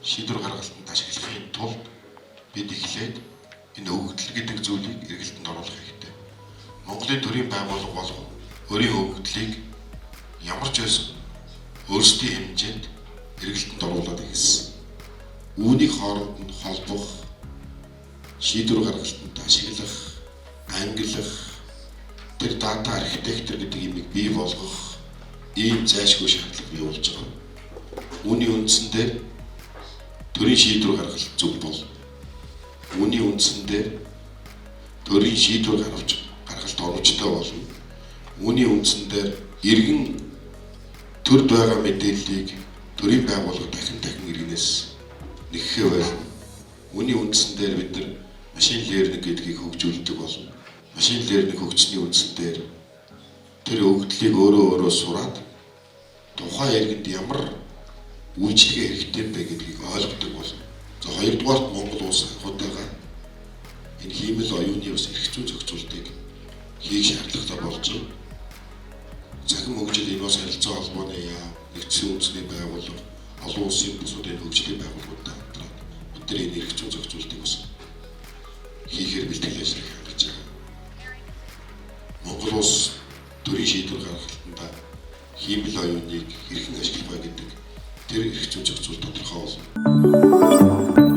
шийдвэр гаргалтанд ашиглахын тулд бид эхлээд энэ өгөгдөл гэдэг зүйлийг эргэлтэнд оруулах хэрэгтэй. Монголын төрийн байгууллага болон өөрийн өгөгдлийг ямар ч байсан өөрсдийн хэмжээнд эргэлтэнд оруулаад ирсэн. Үүнийг хооронд нь холбох, шийдвэр гаргалтанд ашиглах, ангилах, тэр дата архитектор гэдэг юмыг бий болгох ийм зайлшгүй шаардлага бий болж байгаа. Үүний үндсэн дээр төрийн шийдвэр гаргалт зөв бол. Үүний үндсэн дээр төрийн шийдвэр гаргалт оновчтой болно. Үүний үндсэн дээр иргэн төрд байгаа мэдээллийг төрийн байгууллага дахин иргэнээс нэгхээ байна. Үүний үндсэн дээр бид нар машин лернинг гэдгийг хөгжүүлдэг болно. Машин лернинг хөгжсөний үндсэн дээр тэр өгөгдлийг өөрөө сураад тухайн иргэнд ямар үйлчлэгээ хэрэгтэй бэ гэдгийг ойлгодог болно. За хоёрдугаарт Монгол улс анхудаага энэ хиймэл оюуны бас эрх зүйн зохицуултыг хийх шаардлагатай болж байна. Цахим хөгжил энэ бас харилцаа холбооны нэгдсэн үндэсний байгууллага, олон улсын бусдын хөгжлийн байгууллагуудтай хамтран бидний энэ эрх зүйн зохицуултыг бас хийхээр бэлтгэл ажил хангаж байгаа. Монгол улс төрийн шийдвэр гаргалтанд хиймэл оюуныг хэрхэн ашиглах вэ гэдэг тэр эрх зүйн зохицуулт тодорхой болно.